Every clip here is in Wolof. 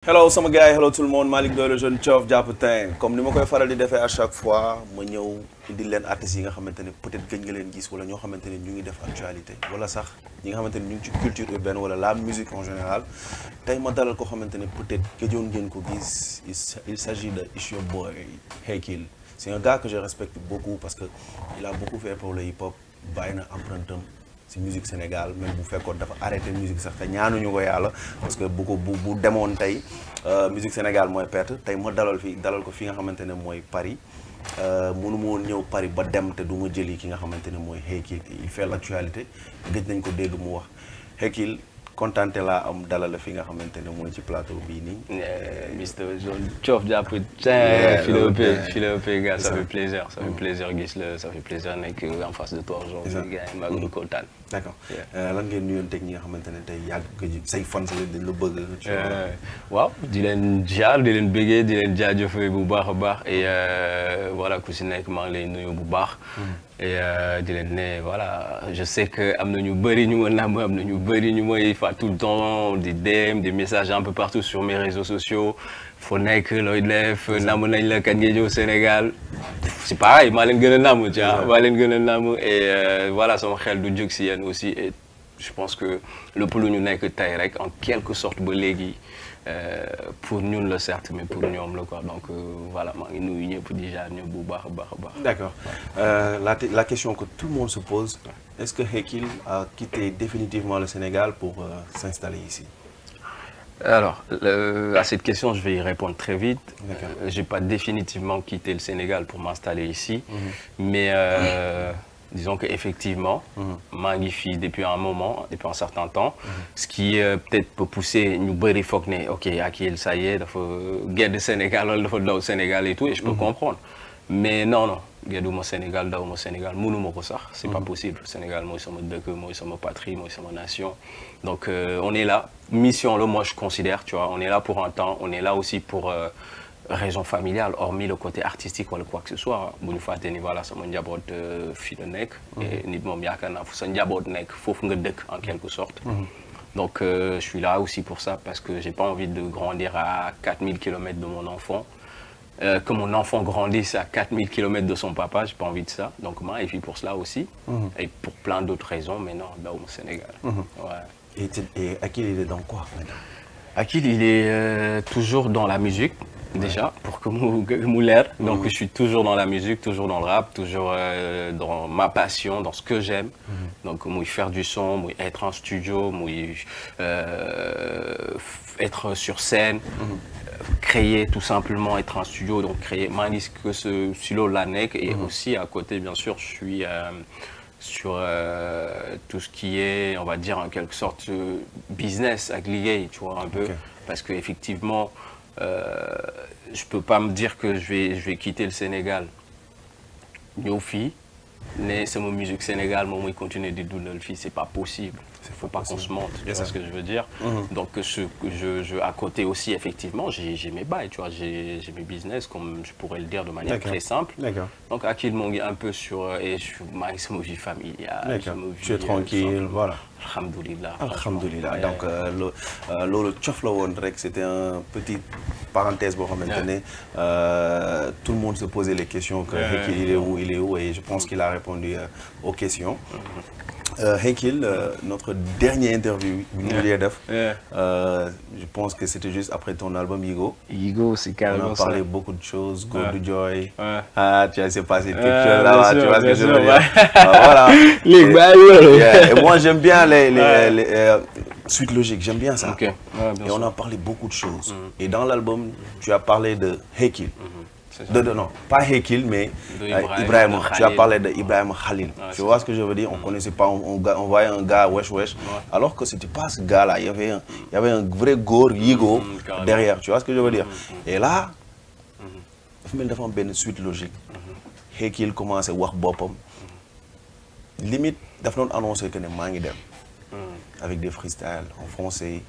Hello sama gars yi hello tout le monde Malick Ndoye le jeune Thiof Diapatin comme ni ma koy faral di defee à chaque fois ma ñëw indi leen artistes yi nga xamante ne peut-être gëj nga leen gis wala ñoo xamante ne ñu ngi def actualité wala sax ñi nga xamante ne ñu ngi ci culture urbaine wala la musique en général tey ma dalal ko xamante ne peut-être gëjoon ngeen ko gis il s'agit de It's Your Boy Hakill. C'est un gars que je respecte beaucoup parce que il a beaucoup fait pour le hip-hop bàyyi na empreinte am ci musique Sénégal même bu fekkoon dafa arrêté musique sax te ñaanuñu ko yàlla parce que bu demoon tey musique Sénégal mooy perte tey ma dalal ko fi nga xamante ne mooy Paris mënu ma woon ñëw Paris ba dem te du ma jëli ki nga xamante ne mooy Hakill il fait l'actualité gëj nañ ko dégg mu wax Hakill kontaan laa am dalal la fi nga xamante ne mooy ci plateau bii nii. Mr Thiof Diapatin. Philippe gars, ça fait plaisir. Ça fait plaisir gis la ça fait plaisir nekk en face de toi aujourd'hui gars yi maa ngi kontaan. D'accord lan ngeen nuyoon teg ñi nga xamante ne tey yàgg ko ji say fan sa dañ la bëgg. waaw di leen jaar di leen bëggee di leen jaajëfee bu baax a baax et voilà ku si nekk maa ngi lay nuyu bu baax. et di leen ne voilà je sais que am na ñu bëri ñu ma namm am na ñu bëri ñu may fa tout le temps des DM des messages un peu partout sur mes réseaux sociaux foo nekk looy def namm nañ la kat ngay ñëw Sénégal c'est pareil maa leen gën a namm tu vois maa leen gën a namm et voilà sama xel du jóg si yéen aussi et je pense que lépp lu ñu nekk tey rek en quelque sorte ba léegi pour ñun la certes mais pour ñoom la quoi donc voilà maa ngi nuyu ñëpp déjà ñëpp bu baax a baax a baax. D'accord la question que tout le monde se pose est-ce que Hakill a quitté définitivement le Sénégal pour s'installer ici? Alors à cette question je vais y répondre très vite. J'ai pas définitivement quitté le Sénégal pour m'installer ici. Mais disons que effectivement maa ngi fii depuis un moment depuis un certain temps ce qui peut-être peut pousser ñu bëri foog ne ok Hakill ça y est dafa gedd Sénégal wala dafa daw Sénégal et tout et je peux comprendre mais non gedduma Sénégal dawuma Sénégal mënuma ko sax c'est pas possible Sénégal mooy sama dëkk mooy sama patrie mooy sama nation donc on est là mission la moi je considère tu vois on est là pour un temps on est là aussi pour raison familiale hormis le côté artistique wala quoi que ce soit bu ñu fàtte ni voilà sama njaboot fii la nekk et nit moom yaakaar naa fu sa njaboot nekk foofu nga dëkk en quelque sorte donc je suis là aussi pour ça parce que j'ai pas envie de grandir à 4000 kilomètres de mon enfant que mon enfant grandisse à 4000 kilomètres de son papa j'ai pas envie de ça donc moi et puis pour cela aussi et pour plein d'autres raisons mais non dawuma Sénégal ouais. Et Hakill il est dans quoi maintenant? Hakill il est toujours dans la musique déjà pour que mu leer donc je suis toujours dans la musique toujours dans le rap toujours dans ma passion dans ce que j'aime donc muy faire du son muy être en studio muy être sur scène créer tout simplement être en studio donc créer maa ngi que ce si loolu la nekk et aussi à côté bien sûr je suis sur tout ce qui est on va dire en quelque sorte business ak liggéey tu vois un peu parce que effectivement je peux pas me dire que je vais quitter le Sénégal ñëw fii ne sama musique Sénégal moom mooy continuer di dundal fii c'est pas possible il faut pas qu'on se mente tu vois ce que je veux dire donc à côté aussi effectivement j'ai mes bails tu vois j'ai mes business comme je pourrais le dire de manière très simple donc Hakill moo ngi un peu sur et maa ngi sama vie familiale tu es tranquille voilà alhamdoulilah donc loolu cof la woon rek c'était un petit parenthèse boo xamante ne tout le monde se posait les questions que Hakill il est où et je pense qu'il a répondu aux questions Hakill notre dernière interview bi ñu mujjee def je pense que c'était juste après ton album Yigo c'est carrément on a parlé beaucoup de choses Goldou Joy tu as s'est passé quelque chose là-bas tu vois ce que je veux dire voilà et moi j'aime bien les suite logique j'aime bien ça et on a parlé beaucoup de choses et dans l'album tu as parlé de Hakill non, pas Hakill, mais Ibrahima. Tu as parlé d'Ibrahima Khalil. Tu vois ce que je veux dire? On connaissait pas, on voyait un gars wesh, alors que c'était pas ce gars-là. Il y avait un vrai gore Yigo derrière. Tu vois ce que je veux dire? Et là, il y a une suite logique. Hakill commence à voir bopam. Limite, il a annoncé que je suis avec des freestyles en français.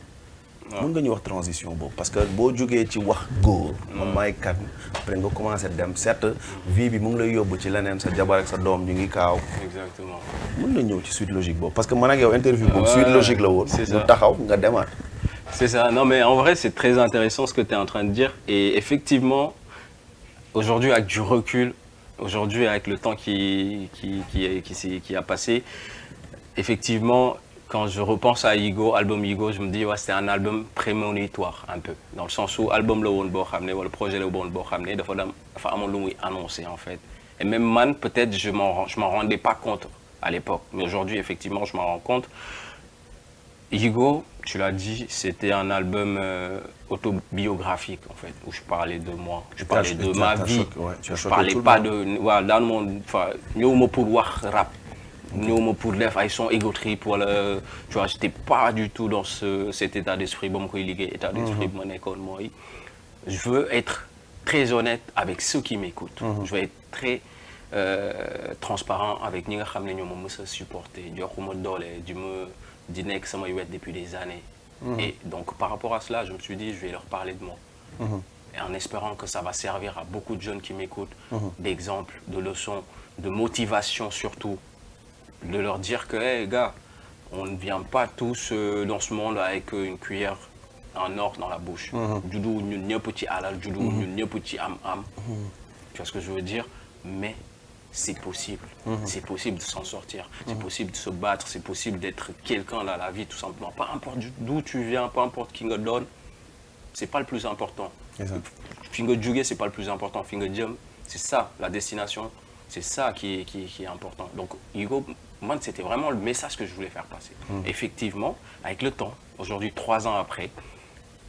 mën nga ñu wax transition boobu parce que boo jógee ci wax góor man maay kat après nga commencé dem certes vie bi mu ngi lay yóbbu ci leneen sa jabar ak sa doom ñu ngi kaaw exactement mën na ñëw ci suite logique boobu parce que man ak yow interview boobu suite logique la woon ñu taxaw nga demaat C'est ça. Non, mais en vrai, c'est très intéressant ce que tu es en train de dire. Et effectivement, aujourd'hui, avec du recul, aujourd'hui, avec le temps qui a passé, effectivement, quand je repense à Yigo, album Yigo, je me dis, ouais, c'était un album prémonitoire, un peu. Dans le sens où l'album, le projet, le dafa amon lu muy annoncé, en fait. Et même man, peut-être, je m'en rendais pas compte à l'époque. Mais aujourd'hui, effectivement, je m'en rends compte. Yigo, tu l'as dit, c'était un album autobiographique, en fait, où je parlais de moi, je parlais de ma vie. Je parlais pas de... Voilà, dans le monde, enfin, nous, pour voir rap. Nous, pour les ils sont ego trip, voilà, tu vois, j'étais pas du tout dans cet état d'esprit, bon, état d'esprit, je veux être très honnête avec ceux qui m'écoutent. Je veux être très transparent avec les gens qui me supportent, du me dîner que ça m'a eu depuis des années. Et donc, par rapport à cela, je me suis dit, je vais leur parler de moi. Et en espérant que ça va servir à beaucoup de jeunes qui m'écoutent, d'exemples, de leçons, de motivation surtout. De leur dire que, hey, gars, on ne vient pas tous dans ce monde avec une cuillère en or dans la bouche. Djoudou, nous petit halal, djoudou, nous petit am. Tu vois ce que je veux dire? Mais c'est possible. C'est possible de s'en sortir. C'est possible de se battre. C'est possible d'être quelqu'un dans la vie, tout simplement. Peu importe d'où tu viens, peu importe qui te donne, c'est pas le plus important. Finger Djugé, c'est pas le plus important. Finger Jam, c'est ça, la destination. C'est ça qui est important. Donc, Yigo, moi, c'était vraiment le message que je voulais faire passer. Effectivement, avec le temps, aujourd'hui, 3 ans après,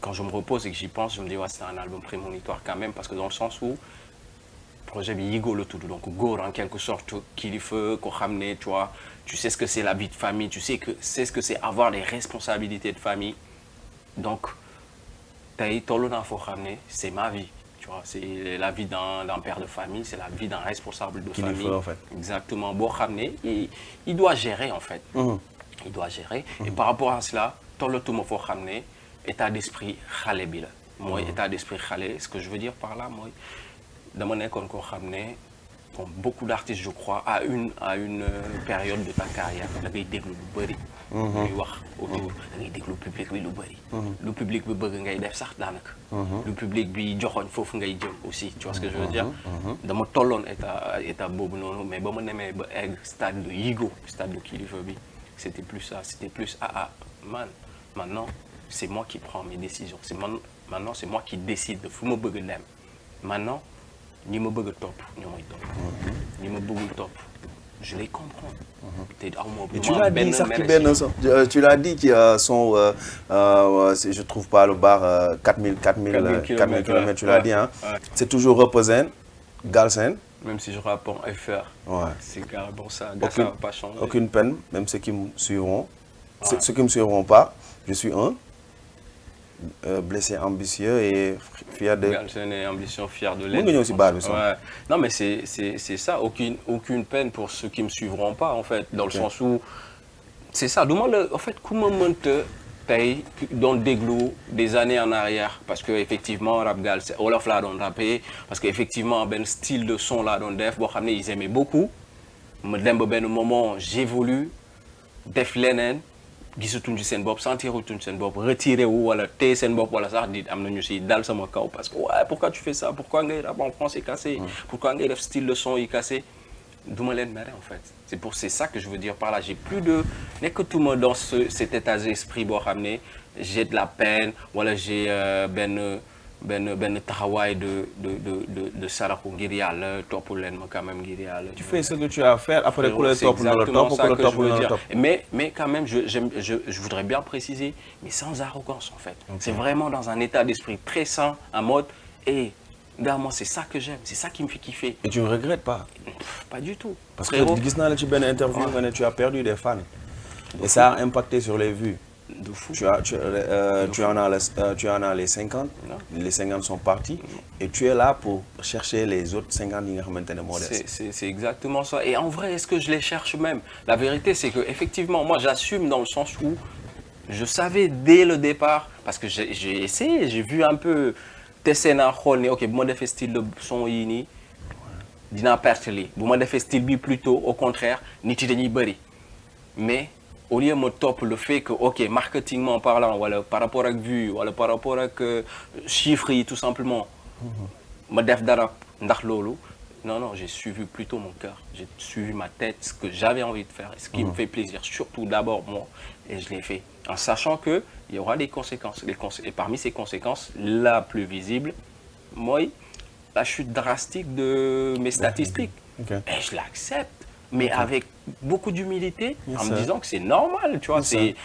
quand je me repose et que j'y pense, je me dis, ouais, c'est un album prémonitoire quand même, parce que dans le sens où, le projet Yigo le tout, donc Go, en quelque sorte, qu'il faut qu'on ramène, tu vois, tu sais ce que c'est la vie de famille, tu sais ce que c'est avoir des responsabilités de famille. Donc, c'est ma vie. C'est la vie d'un père de famille, c'est la vie d'un responsable de famille. En fait. Exactement. Il doit gérer en fait. Il doit gérer. Et par rapport à cela, tout le monde faut ramener état d'esprit khalé bi la. Moi, état d'esprit khalé, ce que je veux dire par là, moi, dans mon école qu'on ramener, comme beaucoup d'artistes, je crois, à une période de ta carrière, da ngay déglu lu bari. Ñuy wax autour da ngay déglu public bi lu bari. Le public bi bëgg ngay def sax daanaka. Le public bi joxoñ foofu ngay jëm aussi, tu vois ce que je veux dire? Dama tolloon état boobu noonu, mais ba ma demee ba egg stade de Yigo, stade de kilifa bi, c'était plus ça, c'était plus man, maintenant c'est moi qui prends mes décisions. Maintenant c'est moi qui décide de fu ma bëgg dem. Maintenant ni ma bëgg top ñoy top. Ni ma bëggul top, je les comprends. Tu l'as dit, tu l'as dit qu'ils sont, je trouve pas le bar 4000 km, tu l'as dit, hein. Ouais. C'est toujours reposant, Galsen. Même si je rappe en FR, c'est carrément ça, ça va pas changer. Aucune peine, même ceux qui me suivront. Ceux qui ne me suivront pas, je suis blessé, ambitieux et fier de... Galsen est ambitieux, fier de l'être. Ouais. Non mais c'est ça, aucune peine pour ceux qui ne me suivront pas en fait, dans le sens où... C'est ça, demande en fait comment monte paye dans Déglou des années en arrière, parce que effectivement rap Galsen, Olaf là dans rapper, parce qu'effectivement ben style de son là dans def, ils aimaient beaucoup. Me dembe ben moment j'évolue, def lenen. Gisatuñ ci seen bopp sentiruñ seen bopp retiré wu wala téye seen bopp wala sax di am nañu ci dal sama kaw parce que ouais pourquoi tu fais ça, pourquoi ngay rap en français cassé, pourquoi ngay def style de son yi cassé, duma leen mere en fait. C'est ça que je veux dire par là, j'ai plus de nekkatuma dans cet état d'esprit boo xam ne j'ai de la peine wala j'ai ben taxawaay de saraxu ngir yàlla topp leen ma quand même ngir yàlla. Tu fais ce que tu as à faire, après ku la topp na la topp. Mais quand même, je voudrais bien préciser, mais sans arrogance en fait. C'est vraiment dans un état d'esprit très sain, en mode, hey, gars, moi c'est ça que j'aime, c'est ça qui me fait kiffer. Et tu ne regrettes pas? Pas du tout. Parce que gis naa la ci benn interview nga ne tu as perdu des fans. Et ça a impacté sur les vues. De fou. Tu en as les 50, les 50 sont partis et tu es là pour chercher les autres 50 qui sont C'est exactement ça. Et en vrai, est-ce que je les cherche même? La vérité, c'est que effectivement, moi j'assume dans le sens où je savais dès le départ, parce que j'ai essayé, j'ai vu un peu tester na xol ok bu ma defee style de son yi nii dinaa perte lii bu ma defee style bi plutôt au contraire nit yi dañuy bëri mais au lieu me top le fait que ok marketingment parlant wala par rapport ak vue wala par rapport ak chiffres yi tout simplement ma def dara ndax loolu non j'ai suivi plutôt mon cœur, j'ai suivi ma tête, ce que j'avais envie de faire, ce qui me fait plaisir, surtout d'abord moi, et je l'ai fait en sachant que il y aura des conséquences, et parmi ces conséquences la plus visible moi la chute drastique de mes statistiques. Et je l'accepte, mais avec beaucoup d'humilité, en me disant que c'est normal, tu vois, c'est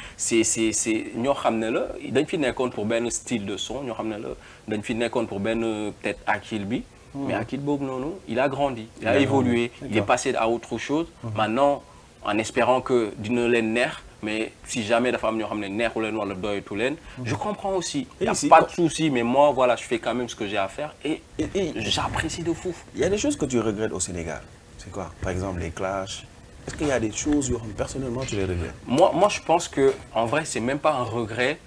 ñoo xam ne la dañ fi nekkoon pour benn style de son, ñoo xam ne la dañ fi nekkoon pour benn peut-être Akil bi, mais Akil boobu noonu, il a grandi, il a évolué, il est passé à autre chose. Maintenant, en espérant que dina leen neex, mais si jamais dafa am ñoo xam ne neexu leen wala doyatu leen, je comprends aussi. Il n'y a pas de souci, mais moi, voilà, je fais quand même ce que j'ai à faire et j'apprécie de fou. Il y a des choses que tu regrettes au Sénégal. C'est quoi? Par exemple, les clashs. Est-ce qu'il y a des choses où personnellement tu les regrettes? Moi, je pense que en vrai, c'est même pas un regret,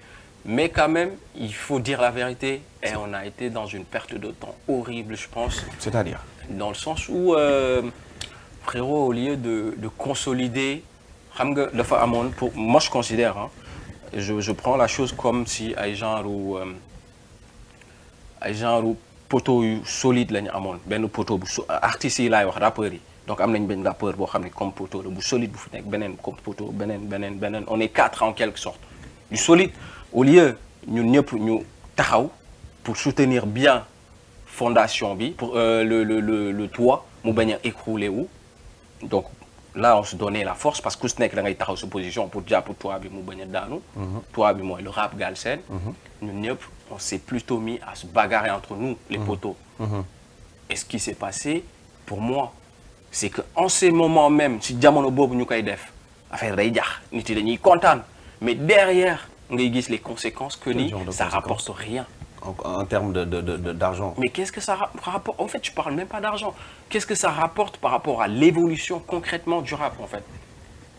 mais quand même, il faut dire la vérité. Et on a été dans une perte de temps horrible, je pense. C'est-à-dire? Dans le sens où, frérot, au lieu de consolider, pour moi, je considère, hein, je prends la chose comme si ay genre poteau solide lañu amoon benn poteau bu artistes yi laay wax rappeurs yi donc am nañ benn rappeur boo xam ne comme poteau la bu solide bu fi nekk beneen comme poteau beneen on est 4 en quelque sorte du solide au lieu ñun ñëpp ñu taxaw pour soutenir bien fondation bi pour le toit mu bañ a écrouler wu donc là on se donnait la force parce que ku si nekk da ngay taxaw sa position pour jàpp toit bi mu bañ a daanu toit bi mooy le rap Galsen ñun ñëpp on s'est plutôt mis à se bagarrer entre nous, les poteaux. Et ce qui s'est passé, pour moi, c'est qu'en ces moments même, si jamono bobu ñu koy def, affaire day jax, nit yi dañuy kontaan, mais derrière, ngay gis les conséquences que ni ça rapporte rien. En termes d'argent. Mais qu'est-ce que ça rapporte? En fait, je parle même pas d'argent. Qu'est-ce que ça rapporte par rapport à l'évolution concrètement du rap, en fait?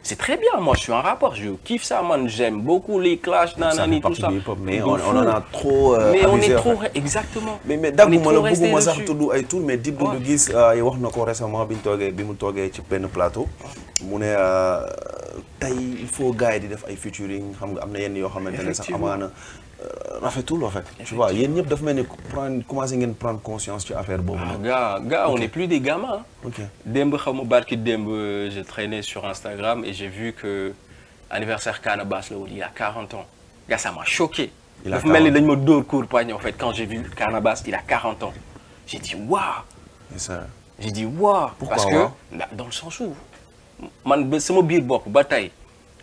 C'est très bien, moi je suis un rappeur, je kiffe ça, man, j'aime beaucoup les clashs, nanani, tout ça. Mais on en a trop mais on est trop, en fait. exactement. Mais d'accord, moi le beaucoup sax tuddu ay tour mais Dip Doundou Guiss wax na ko récemment bi mu toogee ci benn plateau mu ne tey il faut gars yi di def ay featuring xam nga am na yenn yoo xamante ne sax amaana rafetul en fait. Tu vois yéen ñëpp dafa mel ni commencé ngeen prendre conscience ci affaire boobu nag. Gars, on n'est plus des gamins. OK. Demb xamu barki demb j'ai traîné sur Instagram et j'ai vu que anniversaire Canabasse là il a 40 ans. Gars, ça m'a choqué. Il a mel ni dañ ma dóor cour poigne en fait quand j'ai vu Canabasse, il a 40 ans. J'ai dit waouh. C'est ça. J'ai dit waouh parce que dans le sens où man sama biir bopp ba tey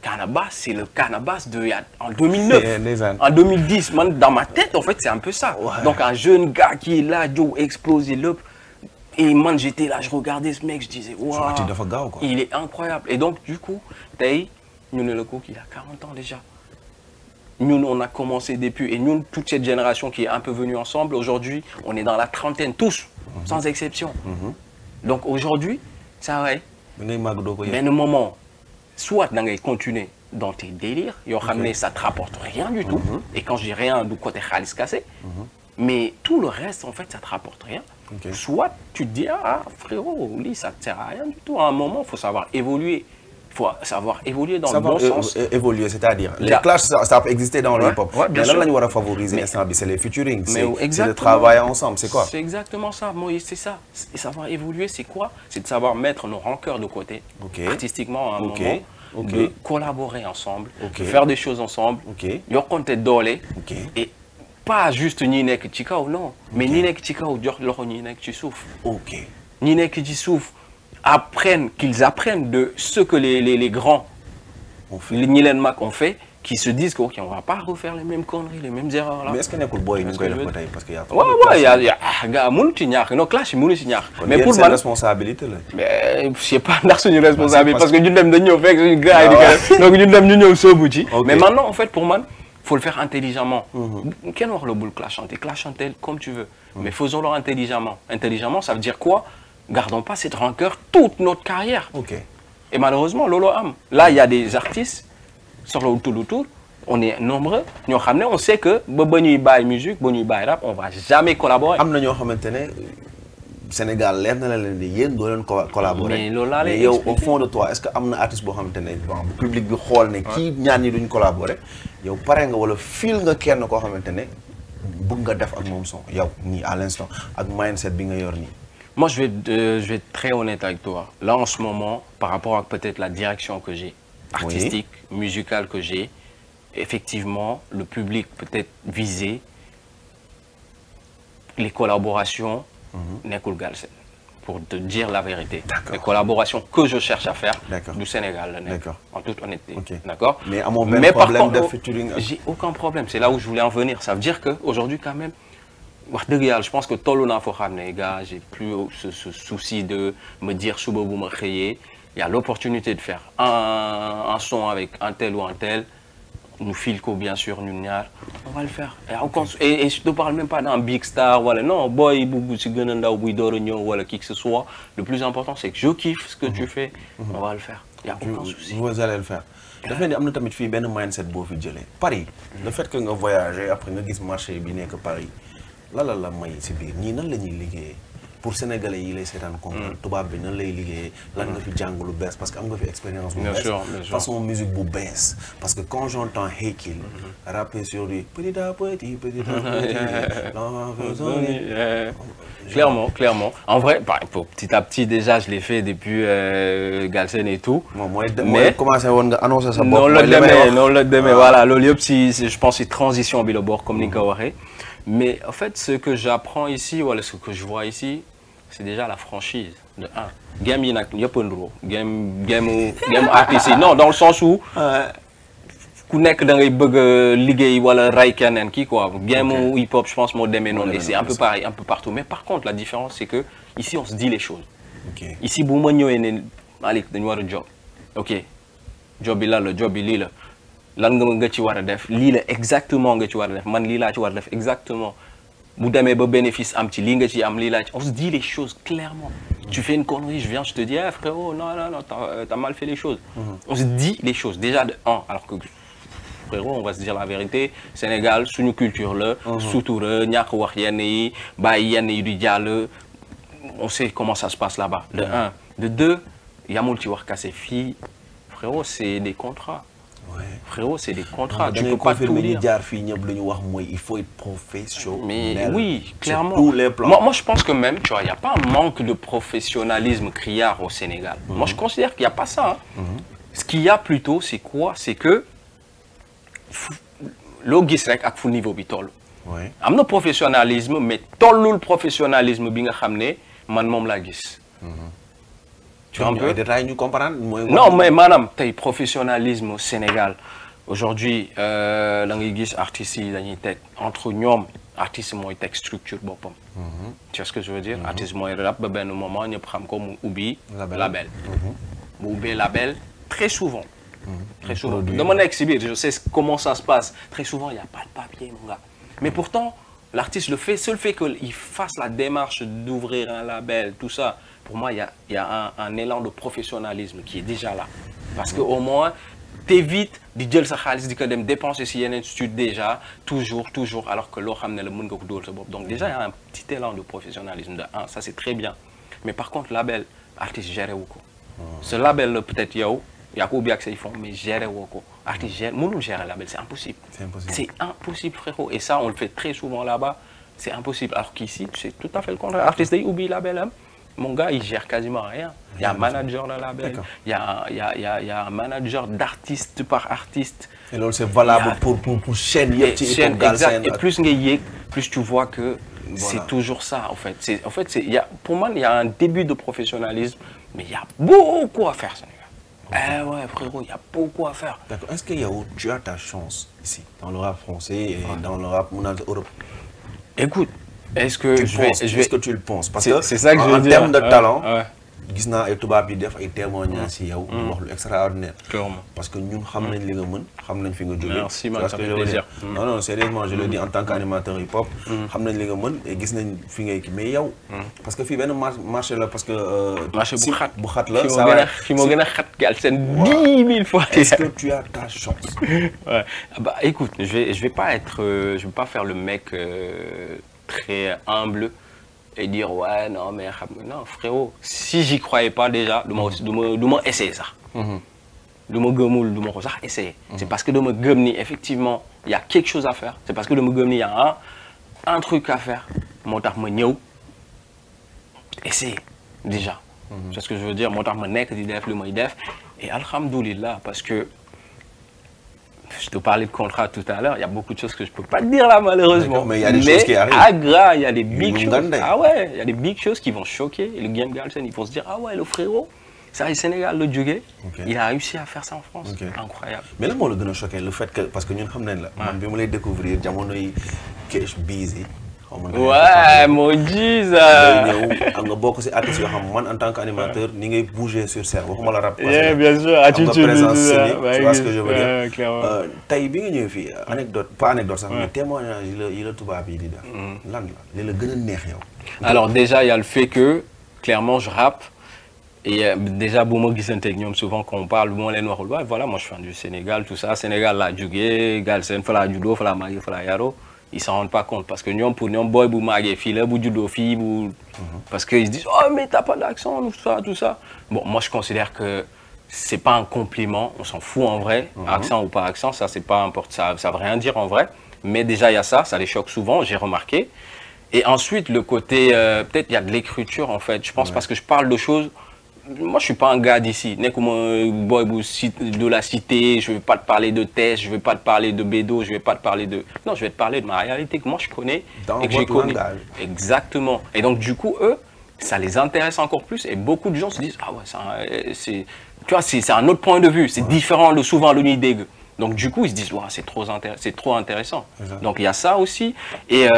Canabasse, c'est le Canabasse en 2009. En 2010, man, dans ma tête, en fait, c'est un peu ça. Ouais. Donc, un jeune gars qui est là, Joe, explosé l'up. Et man, j'étais là, je regardais ce mec, je disais, waouh, il est incroyable. Et donc, du coup, Taï, nous, le coup, il a 40 ans déjà. Nous, on a commencé depuis. Et nous, toute cette génération qui est un peu venue ensemble, aujourd'hui, on est dans la trentaine, tous, sans exception. Donc, aujourd'hui, ça va. Mais le moment. Soit tu continuer dans tes délires, ça ne te rapporte rien du tout. Et quand je dis rien, du côté Khalis cassé, mais tout le reste, en fait, ça ne te rapporte rien. Soit tu te dis, ah frérot, ça ne te sert à rien du tout. À un moment, il faut savoir évoluer. Il faut savoir évoluer dans le bon sens. Évoluer, c'est-à-dire, les clashs, ça peut exister dans le hip-hop. Mais là, on va favoriser, c'est les featuring, c'est le travail ensemble, c'est quoi? C'est exactement ça, Moïse, c'est ça. Et savoir évoluer, c'est quoi? C'est de savoir mettre nos rancœurs de côté, artistiquement, à un moment, de collaborer ensemble, de faire des choses ensemble, de compter dolé, et pas juste ni nek ci kaw, non, mais ni nek ci kaw, jox loxo ni nek ci souf. Ni nek ci souf. Qu'ils apprennent de ce que les grands, les Nilen Mac ont fait, qui se disent qu'on ne va pas refaire les mêmes conneries, les mêmes erreurs là. Mais est-ce qu'il y a un boy parce qu'il y a trop il y a gars, nos clashs, mais pour moi, responsabilité là. Mais je sais pas, c'est une responsabilité parce que nous devons nous faire une gars, donc nous devons nous sauver. Mais maintenant, en fait, pour moi, faut le faire intelligemment. Quel est le boule clashantel comme tu veux, mais faisons-le intelligemment. Intelligemment, ça veut dire quoi? Gardons pas cette rancœur toute notre carrière. Et malheureusement, Lolo Am. Là, il y a des artistes sur le autour, on est nombreux. On sait que si on musique, si on rap, on ne va jamais collaborer. Sénégal leer na la leen ni yéen doo leen collaborer. mais loolu laa lay mais yow expliquer. au fond de toi est-ce que am na artiste boo xamante ne bon bu public bi xool ne kii ñaar ñi duñ collaborer yow pare nga wala feel nga kenn koo xamante ne bëgg nga def ak moom son yow nii à l'instant ak mindset bi nga yor nii. Moi, je vais être très honnête avec toi. Là, en ce moment, par rapport à peut-être la direction que j'ai, artistique, musicale que j'ai, effectivement, le public peut-être visé, les collaborations, nekkul Galsen. Pour te dire la vérité. Les collaborations que je cherche à faire du Sénégal, en toute honnêteté. D'accord. Mais par contre, j'ai aucun problème. C'est là où je voulais en venir. Ça veut dire qu'aujourd'hui, quand même, je pense que Tolona les gars, j'ai plus ce souci de me dire sous il y a l'opportunité de faire un son avec un tel ou un tel. Nous filco bien sûr, on va le faire. Et je ne te parle même pas d'un big star, voilà. Non, boy, voilà, qui que ce soit. Le plus important, c'est que je kiffe ce que tu fais. On va le faire. Il n'y a aucun souci. Vous allez le faire. Le fait que tu aies fait un mindset beau Paris, le fait que tu voyagé après tu as marché bien que Paris, là, c'est bien. Ni nan la ñuy liggéey pour sénégalais yi lay sétane comprendre tubaab bi nan lay liggéey lan nga fi jàng lu bees parce que am nga fi expérience bu bees façon musique bu bees parce que quand j'entends Hakill rapper sur du petit à petit clairement en vrai petit à petit déjà je l'ai fait depuis Galsen et tout mais commencé woon nga annoncer sa bopp non le demee voilà loolu yëpp si je pense c'est transition bi la bokk comme ni nga ko waxee. Mais en fait, ce que j'apprends ici, ou ce que je vois ici, c'est déjà la franchise. De un, game artiste. Non, dans le sens où, ku nek da ngay bëgg liggéey wala ray keneen ki quoi. Game hip hop, je pense moo demee noonu. Et c'est un peu pareil, un peu partout. Mais par contre, la différence, c'est que ici, on se dit les choses. Ici, bu ma ñëwee ne Malick dañu war a job. Ok, job bi là, le job bi lii la. Lan nga ci war a def lii la exactement nga ci war a def man lii laa ci war a def exactement bu demee ba bénéfice am ci lii nga ci am lii laa ci on se dit les choses clairement. Tu fais une connerie je viens je te dis eh, frérot non t'as mal fait les choses. On se dit les choses déjà de un alors que frérot on va se dire la vérité Sénégal suñu culture la. sutura ñàkk wax yenn yi bàyyi yenn yi du jàll on sait comment ça se passe là-bas. De un de deux yamul ci wax kase fii frérot c'est des contrats. Frérot, c'est des contrats. Tu peux pas tout dire. Il faut être professionnel. Mais oui, clairement. Sur tous les plans. Moi, je pense que même, tu vois, il n'y a pas un manque de professionnalisme criard au Sénégal. Moi, je considère qu'il n'y a pas ça. Hein. Ce qu'il y a plutôt, c'est quoi? C'est que l'ogis rek ak fu niveau bi toll. Am na professionnalisme, mais tollul professionnalisme bi nga xamné man mom la gis. Tu vois un peu? Non, mais madame, tu as professionnalisme au Sénégal. Aujourd'hui, les artistes, entre nous, artistes, ils ont une structure. Tu vois ce que je veux dire? Artistes, ils ont un moment, ils ont comme label. Label, très souvent. Très souvent. Dans mon exhibit, je sais comment ça se passe. Très souvent, il n'y a pas de papier, mon gars. Mais pourtant, l'artiste le fait, seul fait qu'il fasse la démarche d'ouvrir un label, tout ça. Pour moi, il y a un élan de professionnalisme qui est déjà là. Parce qu'au moins, tu évites de dire que tu dépenses si un institut déjà, toujours, alors que l'autre le monde. Donc déjà, il y a un petit élan de professionnalisme. De un, ça c'est très bien. Mais par contre, label, artiste gère ou quoi. Ce label, peut-être, il y a bien que ça ils font, mais gérer ou quoi. Artiste gère, nous gérer un label, c'est impossible. C'est impossible, frérot. Et ça, on le fait très souvent là-bas. C'est impossible. Alors qu'ici, c'est tout à fait le contraire. Artiste, il oublie label. Mon gars, il gère quasiment rien. Il y a un manager dans la label, il y a un manager d'artiste par artiste. Et donc c'est valable pour chaîne. Exact. Et plus tu vois que c'est toujours ça, en fait. Pour moi, il y a un début de professionnalisme, mais il y a beaucoup à faire, Sénégal. Eh ouais, frérot, il y a beaucoup à faire. D'accord. Est-ce que tu as ta chance ici, dans le rap français et dans le rap Europe? Écoute, est-ce que tu le penses? Parce que c'est ça que je veux dire. En termes de talent, gis naa ay tubaab yi def ay témoignages ci yow wax lu extraordinaire. Parce que ñun xam nañ li nga mën, xam nañ fi nga jógee. Merci, ça fait plaisir. Non, sérieusement, je le dis en tant qu'animateur hip-hop, xam nañ li nga mën et gis nañ fi ngay ki mais yow parce que fii benn marché la parce que marché bu xat la ça fi moo gën a xat Galsen 10 000 fois. Est-ce que tu as ta chance? Ouais. Bah écoute, je vais pas faire le mec très humble et dire ouais non mais non frérot si j'y croyais pas déjà du ma essayer ça. Du ma gëmul du ma ko sax essayer. C'est parce que dama gëm ni effectivement il y a quelque chose à faire. C'est parce que dama gëm ni il y a un truc à faire moo tax ma ñëw essayer déjà. C'est ce que je veux dire moo tax ma nekk di def lu may def et alhamdoulilah parce que je te parlais de contrat tout à l'heure, il y a beaucoup de choses que je ne peux pas te dire là malheureusement. Mais il y a des choses qui arrivent. Il y a des big choses. Ah ouais, il y a des big choses qui vont choquer. Et le Game Galsen, ils vont se dire, ah ouais, le frérot, ça est Sénégal, le Djugé, il a réussi à faire ça en France. Incroyable. Mais là, moi, le plus choqué, le fait que, parce que nous savons, je vais découvrir, j'ai Cash Busy. Ouais, maudit ça. En tant qu'animateur, tu bouger sur scène. Yeah, bien sûr, attitude. Tu vois ce que je veux dire? Clairement. Anecdote, pas anecdote, mais témoignage, il est tout bas. Alors, déjà, il y a le fait que, clairement, je rappe. Et déjà, souvent quand on parle, voilà, moi je suis du Sénégal, tout ça. Sénégal, la Djugé, Galsen, Fala Judo, Fala Magé, Fala Yaro. Ils ne s'en rendent pas compte parce que nous, pour nous, boy, bou magé, fille, bou judo, fille, parce qu'ils se disent, oh, mais t'as pas d'accent, tout ça. Bon, moi, je considère que c'est pas un compliment, on s'en fout en vrai. Accent ou pas accent, ça, c'est pas important, ça veut rien dire en vrai. Mais déjà, il y a ça les choque souvent, j'ai remarqué. Et ensuite, le côté, peut-être, il y a de l'écriture, en fait. Je pense parce que je parle de choses. Moi, je ne suis pas un gars d'ici. Boy de la cité, je ne vais pas te parler de Tess, je ne vais pas te parler de Bédo, je ne vais pas te parler de... Non, je vais te parler de ma réalité que moi, je connais. Dans et que j'ai connu. Langage. Exactement. Et donc, du coup, eux, ça les intéresse encore plus. Et beaucoup de gens se disent, ah ouais, c'est un autre point de vue. C'est différent de souvent le Nideg. Donc, du coup, ils se disent, wow, c'est trop intéressant. Exactement. Donc, il y a ça aussi. Et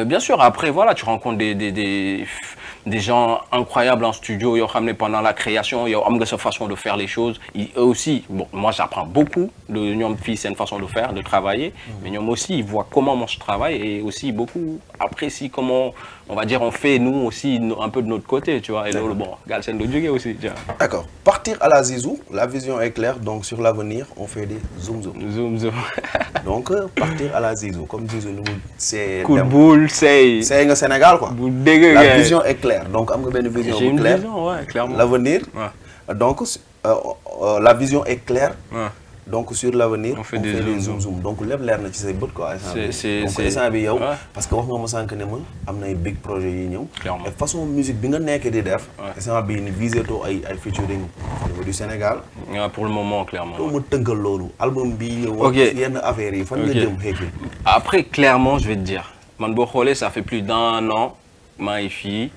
bien sûr, après, voilà, tu rencontres des gens incroyables en studio, ils ont ramené pendant la création, ils ont sa façon de faire les choses. Eux aussi, bon, moi j'apprends beaucoup de Nyom Fils, c'est une façon de faire, de travailler, mais Nyom aussi, ils voient comment moi je travaille et aussi beaucoup apprécient comment, on va dire, on fait nous aussi un peu de notre côté, tu vois. Et là, bon, Galsen de Djugé aussi, tu vois. D'accord. Partir à la Zizou, la vision est claire, donc sur l'avenir, on fait des zoom. Donc, partir à la Zizou, comme Zizou, c'est... Coup de boule, c'est... C'est un Sénégal, quoi. La vision est claire. Donc, j'ai une vision, ouais, clairement. L'avenir, donc, la vision est claire. Donc, sur l'avenir, on fait des zoom. Donc, lève l'air, c'est bon, quoi. C'est ça, parce que on sent que nous avons un big projet. Et de façon musique, bien que des def, c'est un bien visé à featuring au niveau du Sénégal. Pour le moment, clairement. Album Après, clairement, je vais te dire, Manbo ça fait plus d'1 an, Maïfi.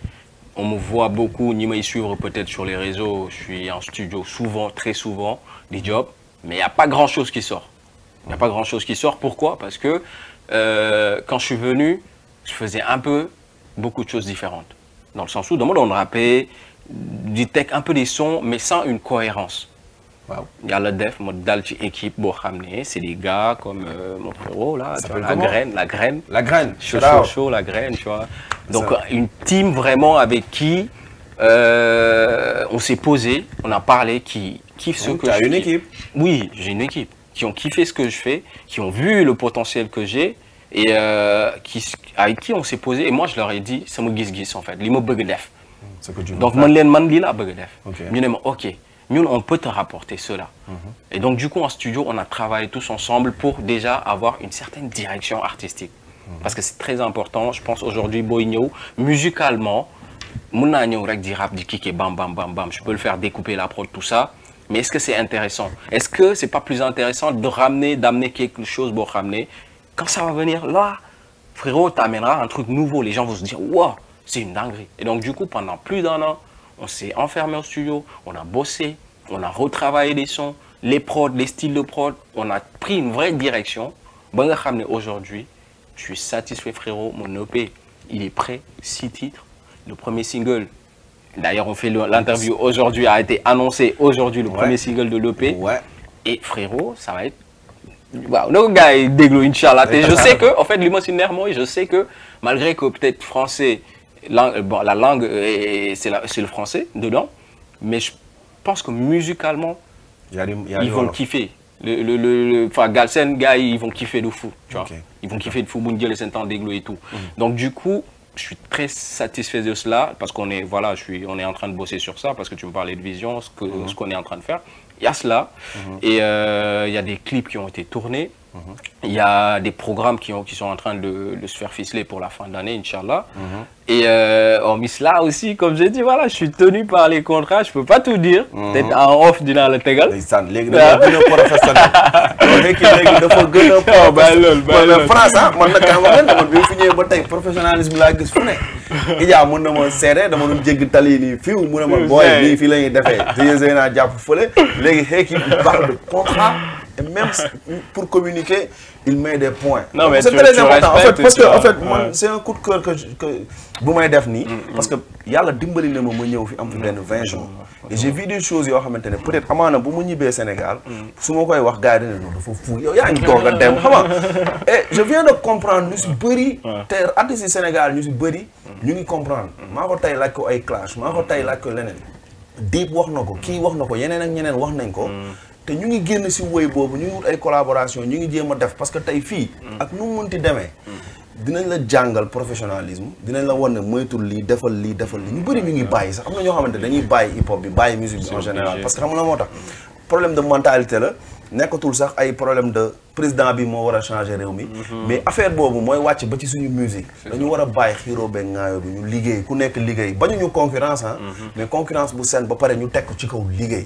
On me voit beaucoup, ni me suivre peut-être sur les réseaux. Je suis en studio souvent, très souvent, des jobs. Mais il n'y a pas grand-chose qui sort. Il n'y a pas grand-chose qui sort. Pourquoi? Parce que quand je suis venu, je faisais beaucoup de choses différentes. Dans le sens où, dans le monde, on rappait, du tech, un peu des sons, mais sans une cohérence. Il y a le def, mon dalchi équipe, c'est des gars comme mon frérot, là, tu vois, la graine. Chaud, la graine, tu vois. Donc, une team vraiment avec qui on s'est posé, on a parlé, qui kiffe ce que je fais. Tu as une équipe? Oui, j'ai une équipe qui ont kiffé ce que je fais, qui ont vu le potentiel que j'ai et avec qui on s'est posé. Et moi, je leur ai dit, c'est mon guis en fait, l'imo bug def. Donc, man lila bug def. Ok, nous, on peut te rapporter cela. Et donc, du coup, en studio, on a travaillé tous ensemble pour déjà avoir une certaine direction artistique. Parce que c'est très important, je pense aujourd'hui, Boigno, musicalement, je peux le faire découper la prod, tout ça. Mais est-ce que c'est intéressant? Est-ce que c'est pas plus intéressant de d'amener quelque chose pour ramener? Quand ça va venir là, frérot, t'amèneras un truc nouveau. Les gens vont se dire, wow, c'est une dinguerie. Et donc, du coup, pendant plus d'1 an, on s'est enfermé au studio, on a bossé, on a retravaillé les sons, les prods, les styles de prod. On a pris une vraie direction. Aujourd'hui, je suis satisfait, frérot. Mon EP, il est prêt, 6 titres. Le premier single, d'ailleurs, on fait l'interview aujourd'hui, a été annoncé aujourd'hui, le premier single de l'EP. Et frérot, ça va être... Wow, no guy déglo, Inch'Allah. Je sais que, en fait, je sais que, malgré que peut-être français, la langue, c'est le français dedans, mais je pense que musicalement, ils vont kiffer. Enfin, Galsen, gars, ils vont kiffer de fou, tu vois. Ils vont kiffer de fou, Bundiel et Saint-An, Déglo et tout. Donc, du coup, je suis très satisfait de cela parce qu'on est, voilà, on est en train de bosser sur ça parce que tu me parlais de vision, ce qu'on est en train de faire. Il y a cela et il y a des clips qui ont été tournés. Il y a des programmes qui sont en train de se faire ficeler pour la fin d'année, Inch'Allah. Et hormis cela aussi, comme j'ai dit, voilà, je suis tenu par les contrats, je peux pas tout dire. Peut-être en off dinaa la tegal. léegi dafa gën a professionnel. léegi dafa gën a professionnel. mais France ah man nag xam nga man bi mu fi ñëwee ba tey professionnalisme laa gis fu ne. Ija mën na ma seede dama doon jéggi tali nii fii mu ne ma booy nii fii la ñuy defee. Zé naa jàpp fële léegi xeeki il parle de contrat et même pour communiquer il met des points. Non mais c'est très important en fait parce que en fait man c'est un coup de cœur que bu may def nii. parce que yàlla dimbali na ma ñëw fi am fi benn 20 jours. et j'ai vu des choses yoo xamante ne peut-être amaana bu mu ñibbee Sénégal. su ma koy wax gars yi dañu ne dafa fu yow yaa ngi toog a dem xam nga. et je viens de comprendre ñu si bëri. te artistes yi Sénégal ñu si bëri. ñu ngi comprendre maa ko tey laaj ko ay clash maa ko tey laaj ko leneen. Dip wax na ko kii wax na ko yeneen ak ñeneen wax nañ ko. te ñu ngi génn si woy boobu ñu ngi wut ay collaboration ñu ngi jéem a def parce que tey fii. ak nu mu mënti demee. dinañ la jàngal professionnalisme dinañ la wan ne moytul lii defal lii ñu bëri ñu ngi bàyyi sax am na ñoo xamante dañuy bàyyi hip hop bi bàyyi musique bi en général parce que xam nga la moo tax problème de mentalité la nekkatul sax ay problème de président bi moo war a changer réew mi mais affaire boobu mooy wàcc ba ci suñu musique dañu war a bàyyi xiiroo beeg ŋaayoo bi ñu liggéey ku nekk liggéey bañuñu concurrence ah mais concurrence bu seen ba pare ñu teg ko ci kaw liggéey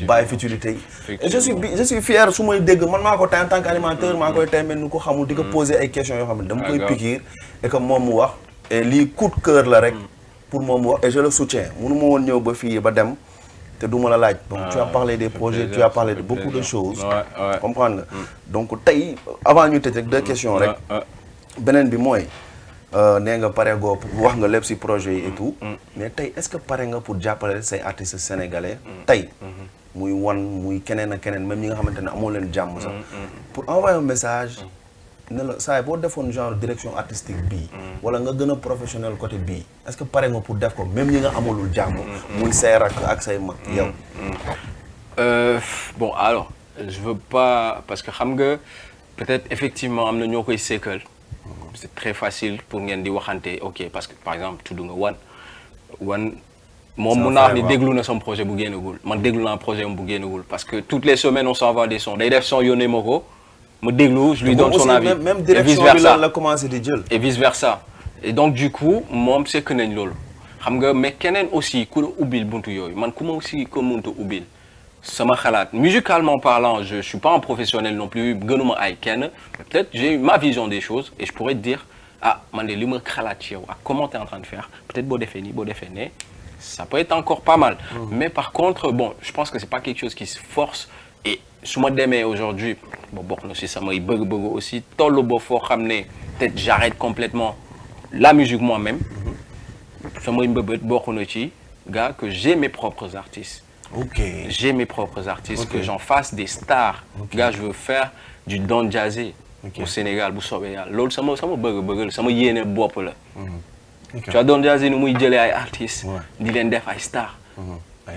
bàyyi futilité yi et je suis fier su may dégg man maa ko tey en tant qu'animateur maa koy tey mel ni ko xamul di ko poser ay questions yoo xam ne dama koy piquer et que moom mu wax et lii coup de cœur la rek pour moom mu wax et je le soutiens mënu ma woon ñëw ba fii ba dem te du ma la laaj donc tu as parlé des projets tu as parlé de beaucoup de choses comprendre nga donc tey avant ñu tëj rek deux questions rek beneen bi mooy nee nga pare goo wax nga lépp si projet yi et tout mais tey est-ce que pare nga pour jàppale say artistes sénégalais tey muy wan muy keneen ak keneen même ñi nga xamante ne amoo leen jàmm sax pour envoyer un message ne la saa yi boo defoon genre direction artistique bii wala nga gën a professionnel côté bii est-ce que pare nga pour def ko même ñi nga amalul jàmm muy say rakk ak say mag yow bon alors je veux pas parce que xam nga peut-être effectivement am na ñoo koy sekkal c'est très facile pour ngeen di waxante ok parce que par exemple tudd nga wan moom mun naa wax ni déglu na son projet bu génnagul man déglu naa projet bu génnagul parce que toutes les semaines on s'envoie des sons day def son yónnee ma ko me déglu, je lui donne son avis. Même direction bi la commencé di jël. Et vice versa. Et donc du coup moom c'est que nañ loolu xam nga mais keneen aussi ku la ubbil buntu yooyu man ku ma aussi ko mënta ubbil sama xalaat musicalement parlant je suis pas un professionnel non plus gënuma ay kenn peut-être j'ai ma vision des choses et je pourrais te dire ah man de li ma xalaat ci yow ak comment tu es en train de faire peut-être boo defee nii boo defee ne ça peut être encore pas mal. Mais par contre bon je pense que c'est pas quelque chose qui se force et su ma demee aujourd'hui bon bokk na si samay bëgg-bëgg aussi tollu ba foo xam ne peut-être j'arrête complètement la musique moi-même samay mbëbët bokk na ci gars que j'ai mes propres artistes. Ok. J'ai mes propres artistes que j'en fasse des stars. Gars je veux faire du Don Jazzy au Sénégal bu soobee yàlla loolu sama bëgg-bëgg la sama yéene bopp la. Tu vois Don Jazzy nu muy jëlee ay artistes. di leen def ay stars.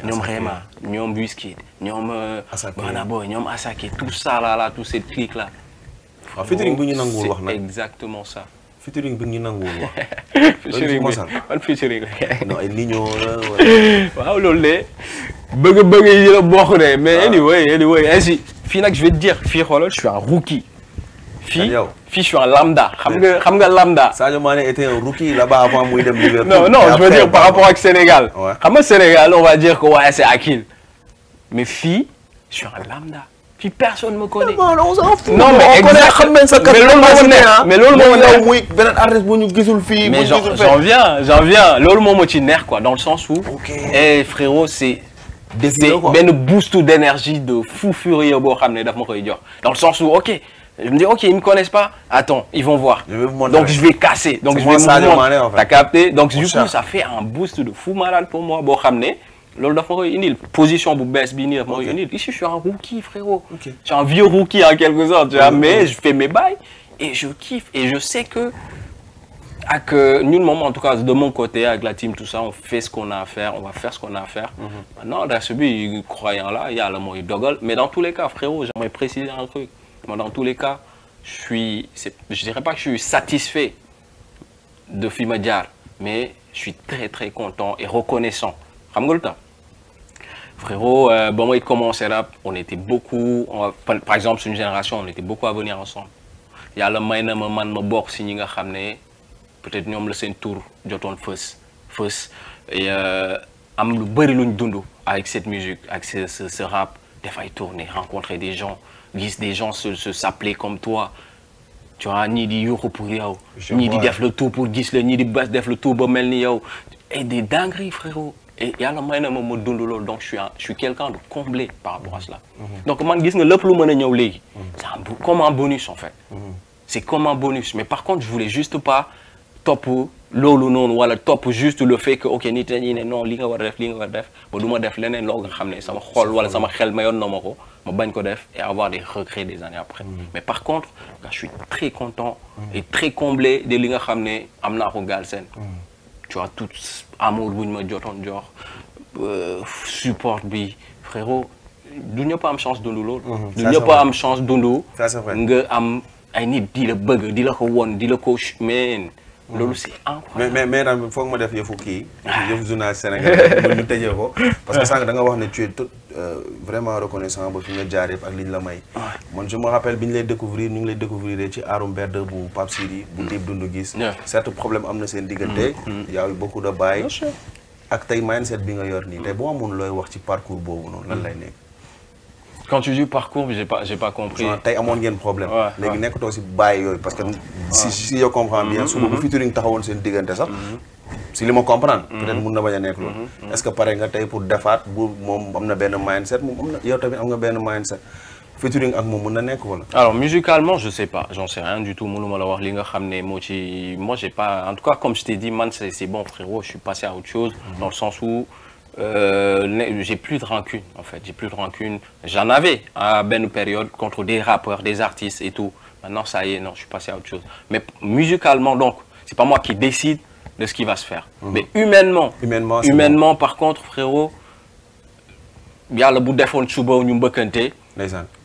ñoom Rema ñoom Wizkid ñoom Burna Boy ñoom Asake tout ça là tout cette clique là. waaw featuring bu ñu nanguwul wax nag exactement ça. featuring bi ñu nanguwul wax. featuring bi man featuring la. non ay lignoo la waaw loolu de bëgg-bëgg yi la bokk de mais anyway ainsi fii nag je vais te dire fii xoolal je suis un rookie. fii je suis un lambda xam nga lambda. Sadio Mané était un rookie là-bas avant muy dem Liverpool. non je veux dire par rapport ak Sénégal. xam nga Sénégal on va dire que ouais c'est acquis mais fii je suis un lambda. Puis personne me connaît. Non mais loolu moo ma muy beneen artiste bu ñu gisul fii. mais j'en viens loolu moo ma ci neex quoi dans le sens où. eh frérot c'est benn boost d'énergie de fou furieux boo xam ne daf ma koy jox dans le sens où ok. Je me dis ok ils me connaissent pas attends ils vont voir donc je vais casser donc je vais me t'as capté donc du coup ça fait un boost de fou malade pour moi boo xam ne loolu dafa koy indil position bu bees bi nii dafa koy indil ici je suis un rookie frérot je suis un vieux rookie en quelque sorte tu vois mais je fais mes bails et je kiffe et je sais que ak ñun moom en tout cas de mon côté avec la team tout ça on fait ce qu'on a à faire on va faire ce qu'on a à faire maintenant reste bi croyant là yàlla mooy dogal mais dans tous les cas frérot j'aimerais préciser un truc moi dans tous les cas je dirais pas que je suis satisfait de fi ma jaar mais je suis très très content et reconnaissant xam nga lu tax frérot ba may commencer rap on était beaucoup par exemple suñu génération on était beaucoup à venir ensemble yàlla may na ma man ma bokk si ñi nga xam ne peut-être ñoom la seen tour jotoon fës et am lu bëri luñ dund avec cette musique avec ce rap dafay tourner rencontrer des gens gis des gens s'appeler comme toi tu vois ñii di yuuxu pour yow ñii di def le tout pour gis la ñii di def le tout ba mel ni yow et des dingueries frérot et yàlla may na ma dund loolu donc je suis quelqu'un de comblé par rapport à cela donc man gis nga lépp lu mën a ñëw léegi c'est comme un bonus en fait c'est comme un bonus mais par contre je voulais juste pas topp loolu noonu wala topp juste le fait que ok nit ñi ne non li nga war a def li nga war a def ba du ma def leneen loo nga xam ne sama xol wala sama xel mayoon na ma ko ma bañ ko def et avoir des regrets des années après mais par contre je suis très content et très comblé de li nga xam ne am naa ko Galsen tu vois tout amour bu ñu ma jotoon jox support bi frérot du ñëpp am chance dundu loolu du ñëpp am chance dundu nga am ay nit di la bëgg di la ko won di la ko mais loolu c'est incroyable mais daal foog ma def yëfu kii yëfu journal Sénégal ñu tëjee ko parce que sànq da nga wax ne tu es tout vraiment reconnaissant ba fi nga jaar yëpp ak li ñu la may man je me rappelle bi ñu lay découvrir ñu ngi lay découvrir ci aarum mbedd bu Pape Sidi bu Dip Doundou Guiss certes problème am na seen diggante y a eu beaucoup de bail ak tey mindset bi nga yor nii tey boo amoon looy wax ci parcours boobu noonu lan lay nekk quand tu dis parcours j'ai pas compris tey amoon ngeen problème léegi nekkatoo si bàyyi yooyu parce que si yo comprends bien suba bu featuring taxawoon seen diggante sax si li ma comprendre peut-être mun na bañ a nekk loolu est-ce que pare nga tey pour defaat bu moom am na benn mindset moom am na yow tamit am nga benn mindset featuring ak moom mun na nekk wala alors musicalement je sais pas j'en sais rien du tout mënuma la wax li nga xam ne moo ci moi j'ai pas en tout cas comme je t'ai dit man c'est bon frérot je suis passé à autre chose dans le sens où j'ai plus de rancune en fait j'ai plus de rancune j'en avais à benn période contre des rappeurs des artistes et tout maintenant ça y est non je suis passé à autre chose mais musicalement donc c'est pas moi qui décide de ce qui va se faire mais humainement par contre frérot yàlla bu defoon suba ñu mbëkkante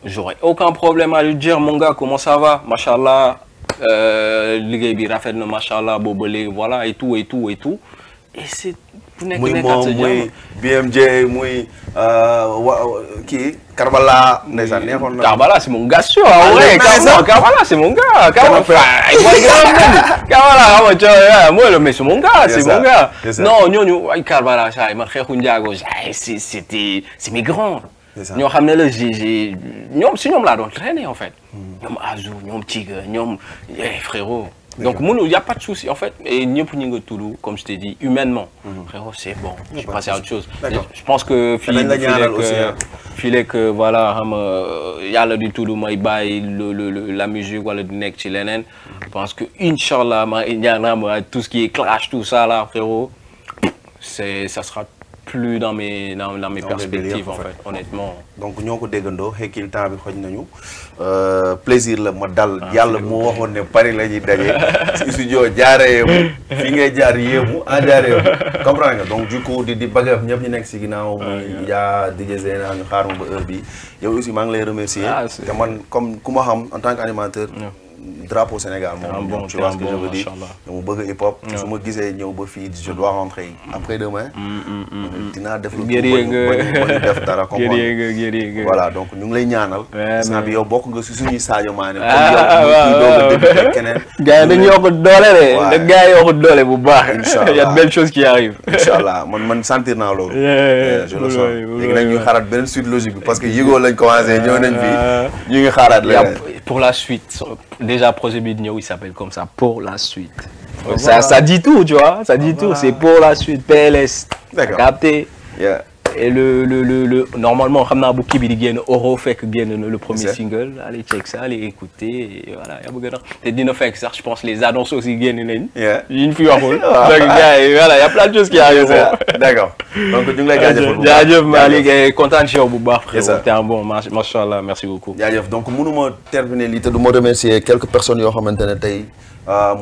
j'aurais aucun problème à lui dire mon gars comment ça va machallah liggéey bi rafet na machallah boobu ba léegi voilà et tout et c'est muy moom muy BMJ muy kii Karbala ndeysaan neexoon na Karbala c'est mon gars sûr ouais Karbala c'est mon gars Karbala moi le mais c'est mon gars c'est mon gars non ñooñu ay Karbala say man xeexu njaago c'est mes grands ñoo xam ne la j'ai ñoom si ñoom laa doon traîner en fait ñoom Azou ñoom Tiga ñoom frérot donc mënu y a pas de souci en fait et ñëpp ñu nga tudd comme je t'ai dit humainement frérot c'est bon je suis passé à autre chose je pense que fii lekk voilà xam yàlla di tudd may bàyyi la musique wala di nekk ci leneen je pense que inchallah ma ñaanam tout ce qui est clash tout ça là frérot ça sera plus dans mes perspectives en fait honnêtement donc ñoo ko déggandoo xekkil temps bi xoj nañu plaisir la ma dal yàlla moo waxoon ne Paris la ñuy daje si studio jaaree mu fi ngay jaar yéemu jaaree mu comprends nga donc du coup di bëgg ñëpp ñu nekk si ginnaaw muy yaa DJ Zeyna ñu xaar ma ba heure bi yow aussi maa ngi lay remercier te man comme ku ma xam en tant qu'animateur drapeau Sénégal moom tu vois ce que je veux dire mu bëgg hip hop su ma gisee ñëw ba fii je dois rentrer après demain dinaa def lu def dara comprendre voilà donc ñu ngi lay ñaanal sant bi yow bokk nga si suñuy Sadio Mané comme yow doog a débuté keneen gars yi dañuy yokk doole de gars yi yokk doole bu baax il y a de belles choses qui arrivent inchallah man sentir naa loolu je le sens léegi nag ñuy xaaraat beneen suite logique bi parce que yigoo lañ commencé ñëw nañ fii ñu ngi xaaraat pour la suite déjà projet bi ñëw il s'appelle comme ça pour la suite ça dit tout tu vois ça dit tout c'est pour la suite PLS capté et le normalement xam naa bu kii bi di génn oro fekk génn na le premier single allez check ça allez écouter et voilà yaa bëgg na te dina fekk sax je pense les annonces aussi génn nañ yi ñu fi waxul donc gars yi voilà y a plein de choses qui arrivent d'accord donc ñu ngi lay jaajëfal jaajëf Malick et kontaan ci yow bu baax frérot t'es un bon machallah merci beaucoup jaajëf donc mënuma terminer lii te du ma remercier quelques personnes yoo xamante ne tey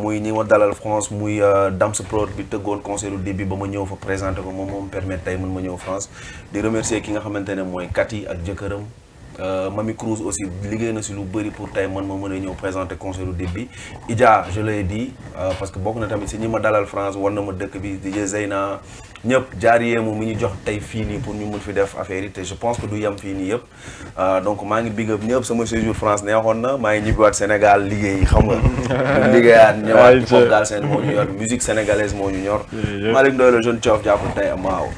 muy ñi ma dalal France muy Dams Prod bi tëggoon concert u début ba ma ñëw fa présenté ko moom permettre tey mën ma ñëw France di remercier ki nga xamante ne mooy Kati ak jëkkëram Mami Cruz aussi liggéey na si lu bëri pour tey man ma mën a ñëw présenter concert du Dip bi. Idja je l'ai dit parce que bokk na tamit si ñi ma dalal France war na ma dëkk bi DJ Zeyna ñëpp jaariyee mu mi ñu jox tey fii nii pour ñu mun fi def affaire yi te je pense que du yem fii nii yëpp donc maa ngi big up ñëpp sama séjour France neexoon na maa ngi ñibbiwaat Sénégal liggéey xam nga liggéeyaat ñëwaat hip hop Galsen moo ñu yor musique sénégalaise moo ñu ñor Malick Ndoye le jeune Thiof jàpp tey waaw